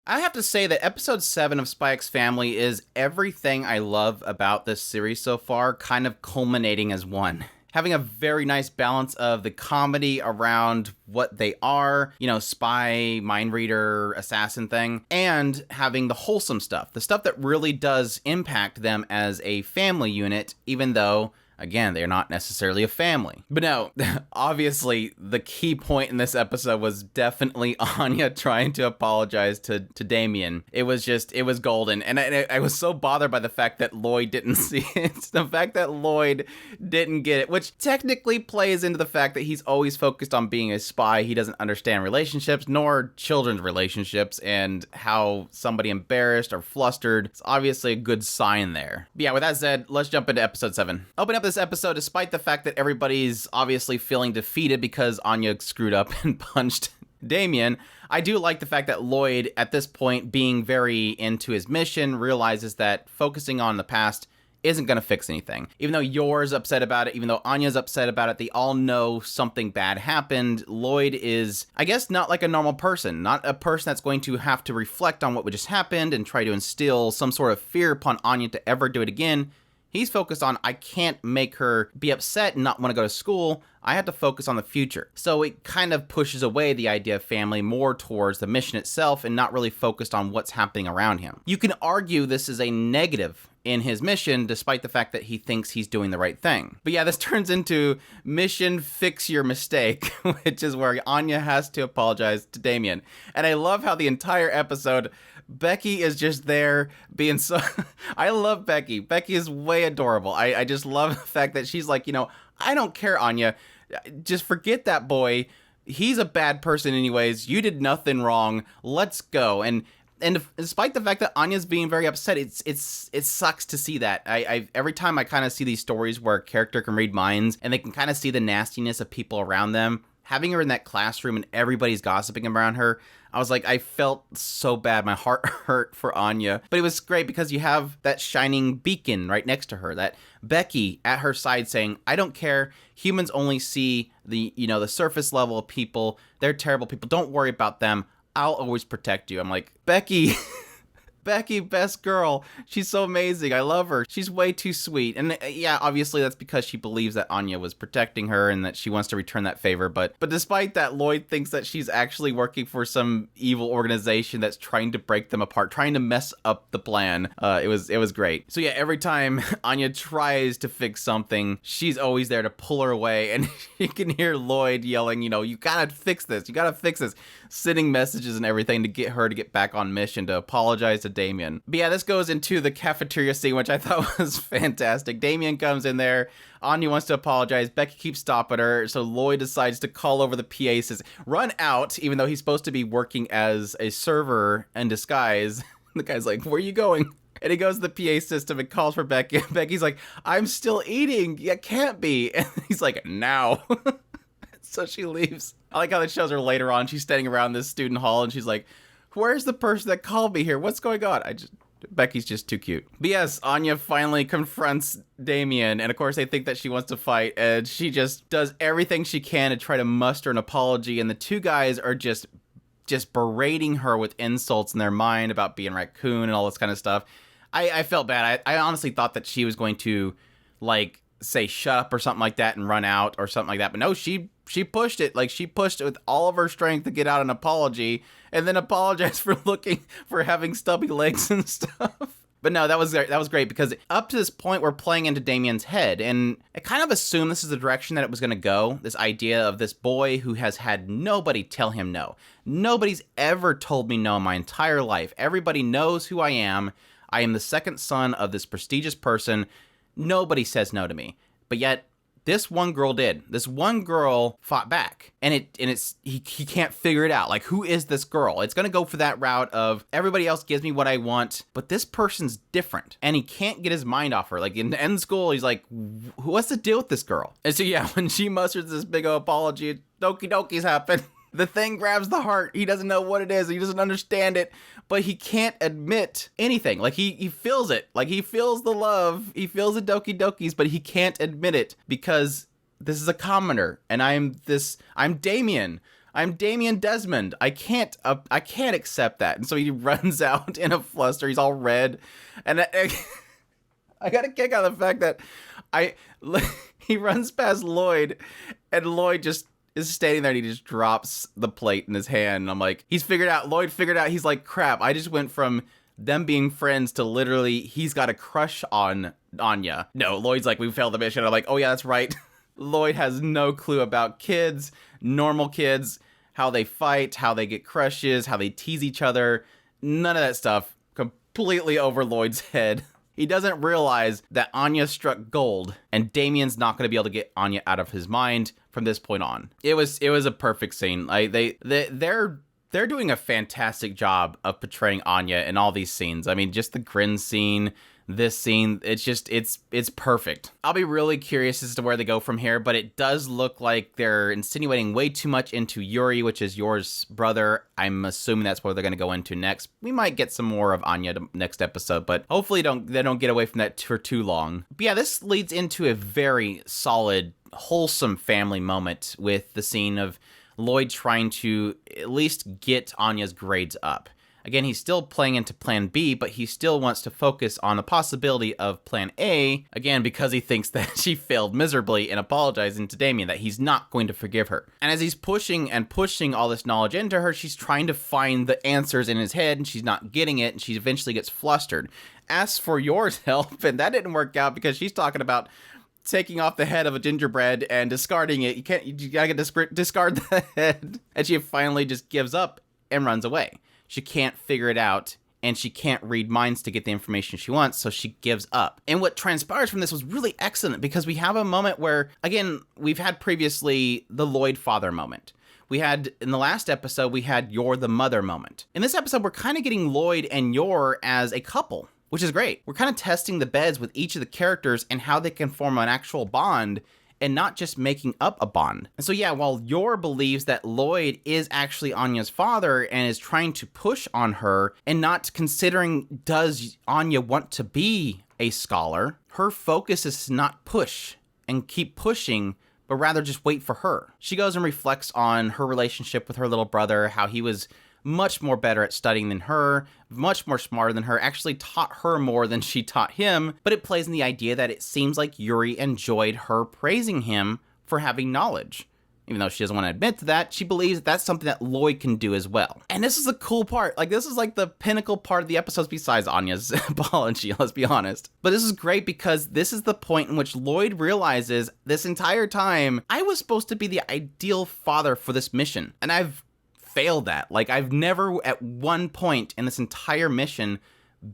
I have to say that episode 7 of Spy X Family is everything I love about this series so far, kind of culminating as one. Having a very nice balance of the comedy around what they are, spy, mind reader, assassin thing, and having the wholesome stuff, the stuff that really does impact them as a family unit, even though, again, they're not necessarily a family. But no, obviously, the key point in this episode was definitely Anya trying to apologize to Damien. It was golden. And I was so bothered by the fact that Lloyd didn't see it. The fact that Lloyd didn't get it, which technically plays into the fact that he's always focused on being a spy. He doesn't understand relationships, nor children's relationships, and how somebody embarrassed or flustered. It's obviously a good sign there. But yeah, with that said, let's jump into episode 7. Open up this episode, despite the fact that everybody's obviously feeling defeated because Anya screwed up and punched Damien. I do like the fact that Lloyd, at this point, being very into his mission, realizes that focusing on the past isn't going to fix anything. Even though Yor's upset about it, even though Anya's upset about it, they all know something bad happened. Lloyd is, I guess, not like a normal person, not a person that's going to have to reflect on what just happened and try to instill some sort of fear upon Anya to ever do it again. He's focused on, I can't make her be upset and not want to go to school. I have to focus on the future. So it kind of pushes away the idea of family more towards the mission itself and not really focused on what's happening around him. You can argue this is a negative in his mission, despite the fact that he thinks he's doing the right thing. But yeah, this turns into mission fix your mistake, which is where Anya has to apologize to Damien. And I love how the entire episode, Becky is just there being so... I love Becky. Becky is way adorable. I just love the fact that she's like, I don't care, Anya. Just forget that boy. He's a bad person anyways. You did nothing wrong. Let's go. And despite the fact that Anya's being very upset, it sucks to see that. I every time I kind of see these stories where a character can read minds and they can kind of see the nastiness of people around them, having her in that classroom and everybody's gossiping around her, I was like, I felt so bad. My heart hurt for Anya. But it was great because you have that shining beacon right next to her, that Becky at her side saying, I don't care. Humans only see the surface level of people. They're terrible people. Don't worry about them. I'll always protect you. I'm like, Becky, Becky, best girl. She's so amazing. I love her. She's way too sweet. And yeah, obviously that's because she believes that Anya was protecting her and that she wants to return that favor. But despite that, Lloyd thinks that she's actually working for some evil organization that's trying to break them apart, trying to mess up the plan. It was great. So yeah, every time Anya tries to fix something, she's always there to pull her away. And you can hear Lloyd yelling, you gotta fix this. You gotta fix this. Sending messages and everything to get her to get back on mission, to apologize to Damien. But yeah, this goes into the cafeteria scene, which I thought was fantastic. Damien comes in there. Anya wants to apologize. Becky keeps stopping her. So Lloyd decides to call over the PA, says, run out, even though he's supposed to be working as a server in disguise. The guy's like, where are you going? And he goes to the PA system and calls for Becky. Becky's like, I'm still eating. It can't be. And he's like, now. So she leaves. I like how it shows her later on. She's standing around this student hall and she's like, where's the person that called me here? What's going on? Becky's just too cute. But yes, Anya finally confronts Damien, and of course they think that she wants to fight, and she just does everything she can to try to muster an apology, and the two guys are just berating her with insults in their mind about being raccoon and all this kind of stuff. I felt bad. I honestly thought that she was going to, like, say shut up or something like that and run out or something like that, but no, she pushed it. Like, she pushed it with all of her strength to get out an apology and then apologize for having stubby legs and stuff. But no, that was great because up to this point we're playing into Damien's head, and I kind of assumed this is the direction that it was going to go. This idea of this boy who has had nobody tell him no. Nobody's ever told me no in my entire life. Everybody knows who I am. I am the second son of this prestigious person. Nobody says no to me. But yet, this one girl did. This one girl fought back. And he can't figure it out. Like, who is this girl? It's going to go for that route of everybody else gives me what I want, but this person's different. And he can't get his mind off her. Like, in end school, he's like, what's the deal with this girl? And so, yeah, when she musters this big old apology, Doki Doki's happen. The thing grabs the heart. He doesn't know what it is. He doesn't understand it, but he can't admit anything. Like, he feels it. Like, he feels the love. He feels the Doki Dokis, but he can't admit it because this is a commoner, and I'm Damien. I'm Damien Desmond. I can't accept that. And so he runs out in a fluster. He's all red. And I got a kick out of the fact that he runs past Lloyd, and Lloyd just is standing there and he just drops the plate in his hand. And I'm like, Lloyd figured out, he's like, crap, I just went from them being friends to literally he's got a crush on Anya. No, Lloyd's like, we failed the mission. I'm like, oh yeah, that's right. Lloyd has no clue about kids, normal kids, how they fight, how they get crushes, how they tease each other. None of that stuff. Completely over Lloyd's head. He doesn't realize that Anya struck gold, and Damien's not going to be able to get Anya out of his mind from this point on. It was a perfect scene. Like they're doing a fantastic job of portraying Anya in all these scenes. I mean, just the grin scene, this scene, it's perfect. I'll be really curious as to where they go from here, but it does look like they're insinuating way too much into Yuri, which is Yor's brother. I'm assuming that's where they're going to go into next. We might get some more of Anya next episode, but hopefully they don't get away from that for too long. But yeah, this leads into a very solid, wholesome family moment with the scene of Lloyd trying to at least get Anya's grades up. Again, he's still playing into plan B, but he still wants to focus on the possibility of plan A, again, because he thinks that she failed miserably in apologizing to Damien, that he's not going to forgive her. And as he's pushing all this knowledge into her, she's trying to find the answers in his head, and she's not getting it, and she eventually gets flustered. Asks for Yor's help, and that didn't work out because she's talking about taking off the head of a gingerbread and discarding it. You gotta discard the head. And she finally just gives up and runs away. She can't figure it out, and she can't read minds to get the information she wants, so she gives up. And what transpires from this was really excellent, because we have a moment where, again, we've had previously the Lloyd father moment. We had, in the last episode, we had Yor the mother moment. In this episode, we're kind of getting Lloyd and Yor as a couple, which is great. We're kind of testing the beds with each of the characters and how they can form an actual bond and not just making up a bond. And so yeah, while Yor believes that Lloyd is actually Anya's father and is trying to push on her and not considering does Anya want to be a scholar, her focus is to not push and keep pushing, but rather just wait for her. She goes and reflects on her relationship with her little brother, how he was much more better at studying than her, much more smarter than her, actually taught her more than she taught him, but it plays in the idea that it seems like Yuri enjoyed her praising him for having knowledge. Even though she doesn't want to admit to that, she believes that's something that Lloyd can do as well. And this is the cool part. Like, this is like the pinnacle part of the episodes besides Anya's apology, let's be honest. But this is great because this is the point in which Lloyd realizes this entire time, I was supposed to be the ideal father for this mission. And I've failed that. Like, I've never at one point in this entire mission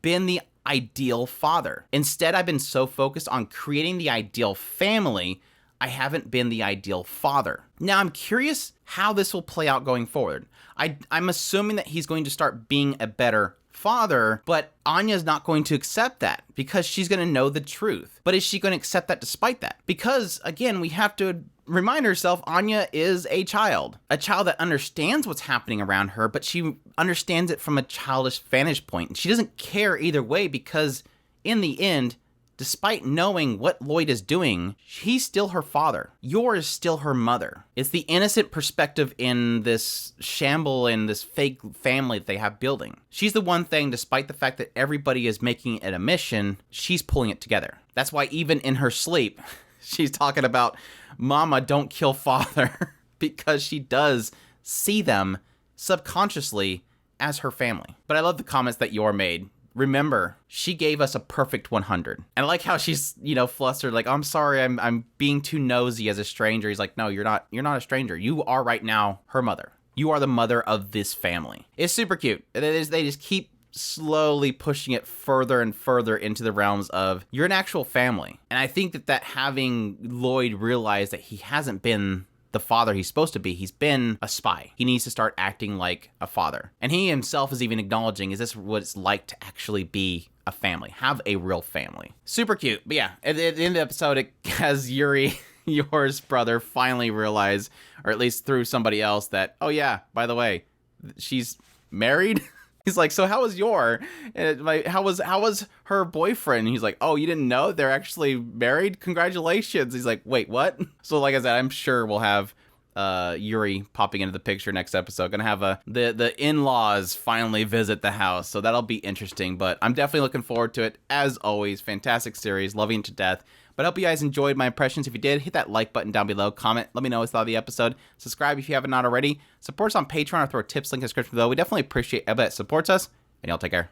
been the ideal father. Instead, I've been so focused on creating the ideal family, I haven't been the ideal father. Now, I'm curious how this will play out going forward. I'm assuming that he's going to start being a better father, but Anya's not going to accept that because she's going to know the truth. But is she going to accept that despite that? Because, again, we have to remind herself Anya is a child that understands what's happening around her, but she understands it from a childish vantage point. And she doesn't care either way because, in the end, despite knowing what Lloyd is doing, he's still her father. Yor is still her mother. It's the innocent perspective in this shamble and this fake family that they have building. She's the one thing, despite the fact that everybody is making it a mission, she's pulling it together. That's why even in her sleep, she's talking about, Mama, don't kill Father, because she does see them subconsciously as her family. But I love the comments that Yor made. Remember, she gave us a perfect 100. And I like how she's, flustered, like, I'm sorry, I'm being too nosy as a stranger. He's like, no, you're not a stranger. You are right now her mother. You are the mother of this family. It's super cute. They just keep slowly pushing it further and further into the realms of you're an actual family. And I think that having Lloyd realize that he hasn't been the father he's supposed to be, he's been a spy. He needs to start acting like a father. And he himself is even acknowledging, is this what it's like to actually be a family? Have a real family. Super cute. But yeah, at the end of the episode, it has Yuri, Yor's brother, finally realize, or at least through somebody else, that, oh yeah, by the way, she's married? He's like, so how was Yor? And how was her boyfriend? And he's like, oh, you didn't know? They're actually married? Congratulations. He's like, wait, what? So like I said, I'm sure we'll have Yuri popping into the picture next episode. Gonna have the in-laws finally visit the house, so that'll be interesting. But I'm definitely looking forward to it. As always, fantastic series, loving it to death. But I hope you guys enjoyed my impressions. If you did, hit that like button down below. Comment, let me know what you thought of the episode. Subscribe if you haven't already. Support us on Patreon or through our tips link in the description below. We definitely appreciate everybody that supports us. And y'all take care.